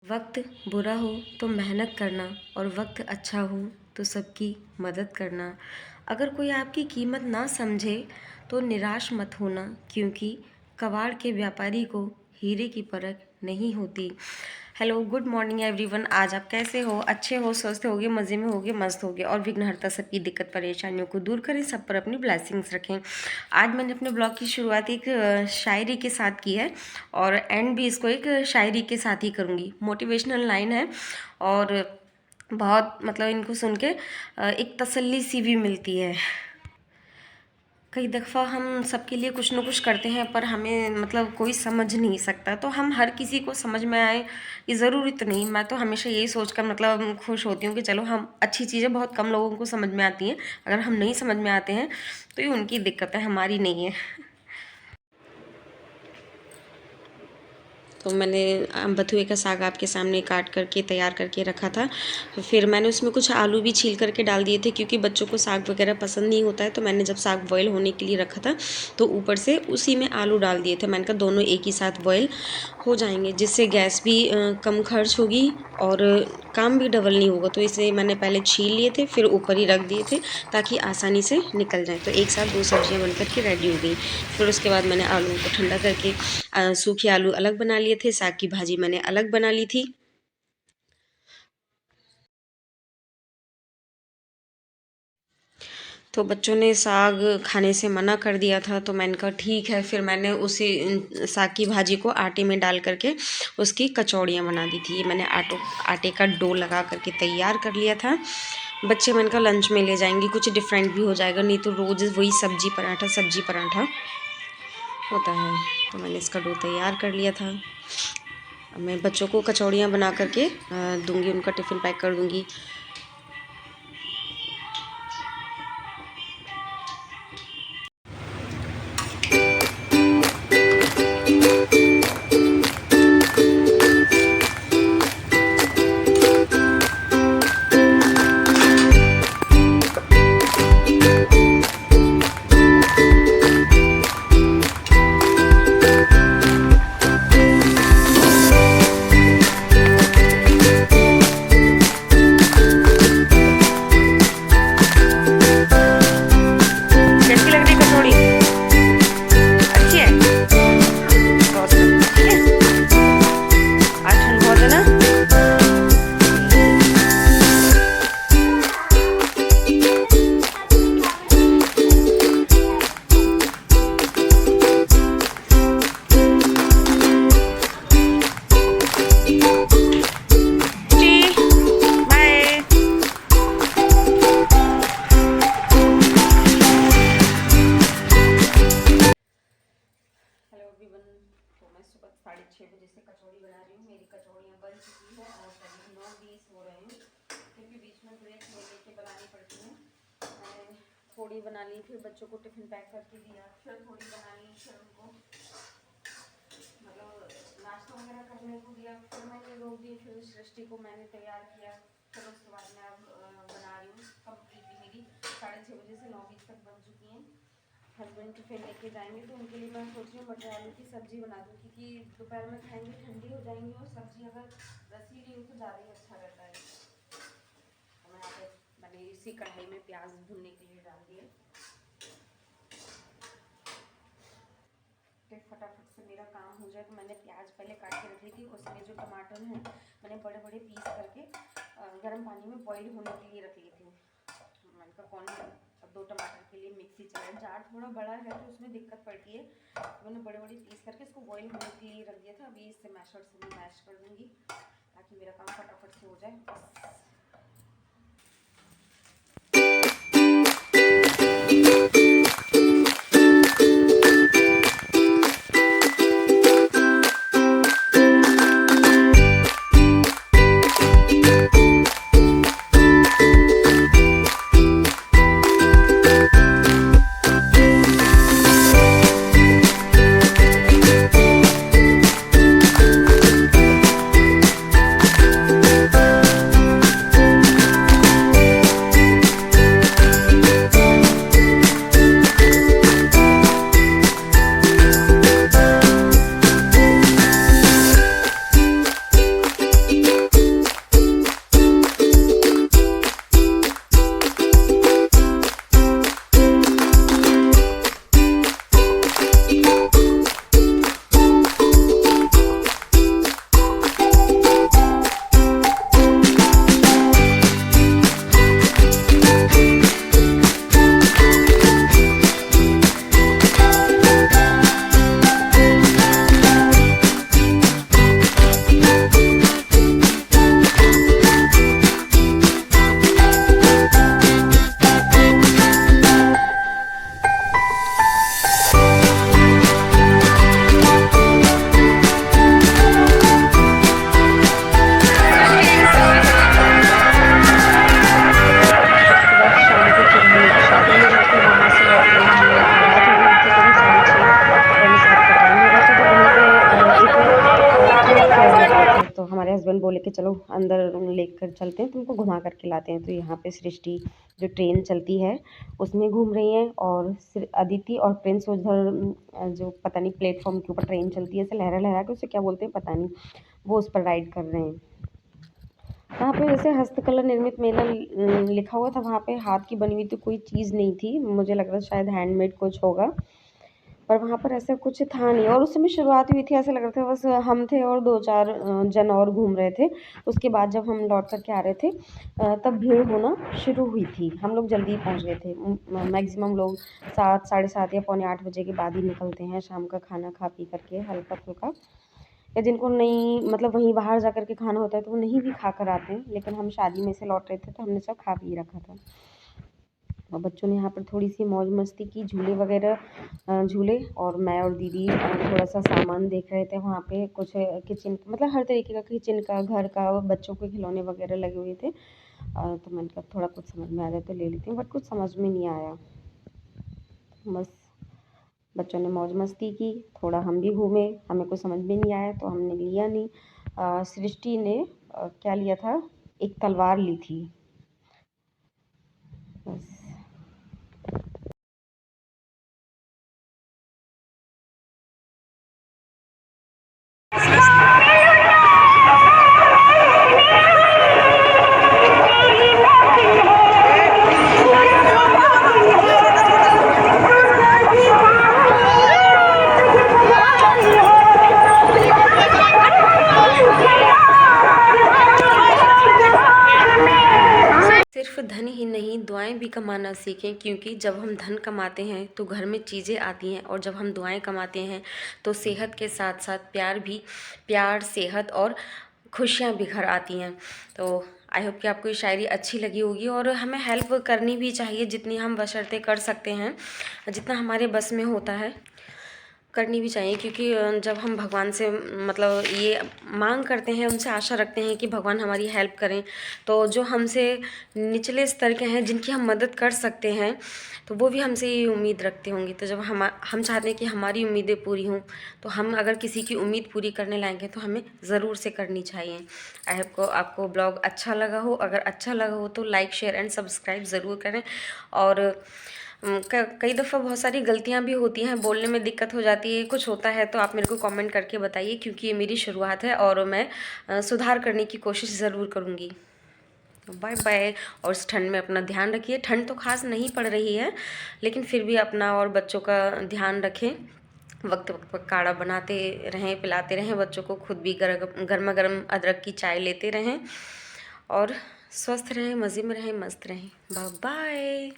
वक्त बुरा हो तो मेहनत करना और वक्त अच्छा हो तो सबकी मदद करना। अगर कोई आपकी कीमत ना समझे तो निराश मत होना, क्योंकि कबाड़ के व्यापारी को हीरे की परख नहीं होती। Hello, good morning everyone. आज आप कैसे हो? अच्छे हो, स्वस्थ होगे, मज़े में होगे, मस्त होगे और विघ्नहर्ता सबकी दिक्कत परेशानियों को दूर करें, सब पर अपनी ब्लेसिंग्स रखें। आज मैंने अपने ब्लॉग की शुरुआत एक शायरी के साथ की है और एंड भी इसको एक शायरी के साथ ही करूँगी। मोटिवेशनल लाइन है और बहुत मतलब इनको सुन के एक तसल्ली सी भी मिलती है। कई दफ़ा हम सबके लिए कुछ न कुछ करते हैं, पर हमें मतलब कोई समझ नहीं सकता, तो हम हर किसी को समझ में आए ये ज़रूरी तो नहीं। मैं तो हमेशा यही सोचकर मतलब खुश होती हूँ कि चलो, हम अच्छी चीज़ें बहुत कम लोगों को समझ में आती हैं। अगर हम नहीं समझ में आते हैं तो ये उनकी दिक्कत है, हमारी नहीं है। तो मैंने बथुए का साग आपके सामने काट करके तैयार करके रखा था। फिर मैंने उसमें कुछ आलू भी छील करके डाल दिए थे, क्योंकि बच्चों को साग वगैरह पसंद नहीं होता है। तो मैंने जब साग बॉयल होने के लिए रखा था तो ऊपर से उसी में आलू डाल दिए थे। मैंने कहा दोनों एक ही साथ बॉयल हो जाएंगे, जिससे गैस भी कम खर्च होगी और काम भी डबल नहीं होगा। तो इसे मैंने पहले छील लिए थे, फिर ऊपर ही रख दिए थे ताकि आसानी से निकल जाए। तो एक साथ दो सब्जियां बनकर के रेडी हो गई। फिर उसके बाद मैंने आलू को ठंडा करके सूखे आलू अलग बना लिए थे, साग की भाजी मैंने अलग बना ली थी। तो बच्चों ने साग खाने से मना कर दिया था, तो मैंने कहा ठीक है। फिर मैंने उसी साग की भाजी को आटे में डाल करके उसकी कचौड़ियाँ बना दी थी। ये मैंने आटे का डो लगा करके तैयार कर लिया था। बच्चे मैंने कहा लंच में ले जाएंगे, कुछ डिफरेंट भी हो जाएगा, नहीं तो रोज़ वही सब्जी पराठा होता है। तो मैंने इसका डो तैयार कर लिया था। अब मैं बच्चों को कचौड़ियाँ बना करके दूंगी, उनका टिफ़िन पैक कर दूंगी। कैसी लग रही कचौड़ी? अच्छी है? तो ठीक है। आज ठंड बहुत है ना। जी बाय। Hello everyone. तो मैं सुबह 6:30 बजे से कचौड़ी बना रही हूँ। मेरी कचौड़ियाँ बन चुकी है और करीब 9:20 हो रहे हैं, क्योंकि बीच में ब्रेक ले लेके बनानी पड़ती है। मैंने थोड़ी बना ली, फिर बच्चों को टिफ़िन पैक करके दिया, फिर थोड़ी बना ली, फिर उनको मतलब नाश्ता वगैरह करने को दिया, फिर मैंने रोक दी, फिर सृष्टि को मैंने तैयार किया। फिर उसके बाद मैं अब बना रही हूँ। कम्प्लीटली मेरी 6:30 बजे से 9:20 तक बन चुकी हैं। हस्बैंड टिफिन लेके जाएंगे, तो उनके लिए मैं सोच रही हूँ मटर आलू की सब्ज़ी बना दूँ, क्योंकि दोपहर में खाएंगे, ठंडी हो जाएंगी और सब्ज़ी अगर रसीली हो तो ज़्यादा ही अच्छा रहता है। तो मैं यहाँ पे मैंने इसी कढ़ाई में प्याज भूनने के लिए डाल दिए। फटाफट से मेरा काम हो जाए, तो मैंने प्याज पहले काट के रखी थी। उसमें जो टमाटर हैं मैंने बड़े बड़े पीस करके गर्म पानी में बॉईल होने के लिए रख ली थी। मैंने कहा कौन अब 2 टमाटर के लिए मिक्सी चला, जार थोड़ा बड़ा है तो उसमें दिक्कत पड़ती है। तो मैंने बड़े बड़े पीस करके इसको बॉईल होने के लिए रख दिया था। अभी इससे मैशर से मैं मैश कर दूँगी ताकि मेरा काम फटाफट से हो जाए बस। बोले कि चलो अंदर लेकर चलते हैं, तुमको घुमा करके लाते हैं। तो यहाँ पे सृष्टि जो ट्रेन चलती है उसमें घूम रही हैं, और अदिति और प्रिंस उधर जो पता नहीं प्लेटफॉर्म के ऊपर ट्रेन चलती है ऐसे लहरा लहरा के, उसे क्या बोलते हैं पता नहीं, वो उस पर राइड कर रहे हैं। वहाँ पे जैसे हस्तकला निर्मित मेला लिखा हुआ था, वहाँ पे हाथ की बनी हुई तो कोई चीज़ नहीं थी, मुझे लग रहा शायद हैंडमेड कुछ होगा, पर वहाँ पर ऐसा कुछ था नहीं। और उस समय शुरुआत हुई थी, ऐसा लग रहा था बस हम थे और 2-4 जन और घूम रहे थे। उसके बाद जब हम लौट कर के आ रहे थे तब भीड़ होना शुरू हुई थी। हम लोग जल्दी पहुँच गए थे, मैक्सिमम लोग 7, साढ़े 7 या पौने 8 बजे के बाद ही निकलते हैं शाम का खाना खा पी करके हल्का फुल्का, या जिनको नहीं मतलब वहीं बाहर जा कर के खाना होता है तो वो नहीं भी खा कर आते हैं। लेकिन हम शादी में से लौट रहे थे तो हमने सब खा पी रखा था। और बच्चों ने यहाँ पर थोड़ी सी मौज मस्ती की, झूले वगैरह झूले, और मैं और दीदी थोड़ा सा सामान देख रहे थे वहाँ पे, कुछ किचन मतलब हर तरीके का, किचन का, घर का, बच्चों के खिलौने वगैरह लगे हुए थे। तो मैंने कहा थोड़ा कुछ समझ में आ जाए तो ले लेती हूँ, बट कुछ समझ में नहीं आया। बस बच्चों ने मौज मस्ती की, थोड़ा हम भी घूमे, हमें कुछ समझ में नहीं आया तो हमने लिया नहीं। सृष्टि ने क्या लिया था, एक तलवार ली थी बस। सिर्फ धन ही नहीं, दुआएं भी कमाना सीखें, क्योंकि जब हम धन कमाते हैं तो घर में चीज़ें आती हैं, और जब हम दुआएं कमाते हैं तो सेहत के साथ साथ प्यार, सेहत और खुशियाँ भी घर आती हैं। तो आई होप कि आपको ये शायरी अच्छी लगी होगी, और हमें हेल्प करनी भी चाहिए जितनी हम बशर्ते कर सकते हैं, जितना हमारे बस में होता है करनी भी चाहिए। क्योंकि जब हम भगवान से मतलब ये मांग करते हैं, उनसे आशा रखते हैं कि भगवान हमारी हेल्प करें, तो जो हमसे निचले स्तर के हैं, जिनकी हम मदद कर सकते हैं, तो वो भी हमसे ये उम्मीद रखते होंगे। तो जब हम चाहते हैं कि हमारी उम्मीदें पूरी हों, तो हम अगर किसी की उम्मीद पूरी करने लायक हैं तो हमें ज़रूर से करनी चाहिए। आई होप को आपको ब्लॉग अच्छा लगा हो, अगर अच्छा लगा हो तो लाइक, शेयर एंड सब्सक्राइब ज़रूर करें। और कई दफ़ा बहुत सारी गलतियां भी होती हैं, बोलने में दिक्कत हो जाती है, कुछ होता है तो आप मेरे को कमेंट करके बताइए, क्योंकि ये मेरी शुरुआत है और मैं सुधार करने की कोशिश ज़रूर करूँगी। Bye bye. और इस ठंड में अपना ध्यान रखिए। ठंड तो खास नहीं पड़ रही है, लेकिन फिर भी अपना और बच्चों का ध्यान रखें। वक्त वक्त पर काढ़ा बनाते रहें, पिलाते रहें बच्चों को, खुद भी गर्मा गर्म अदरक की चाय लेते रहें, और स्वस्थ रहें, मज़े में रहें, मस्त रहें। Bye bye.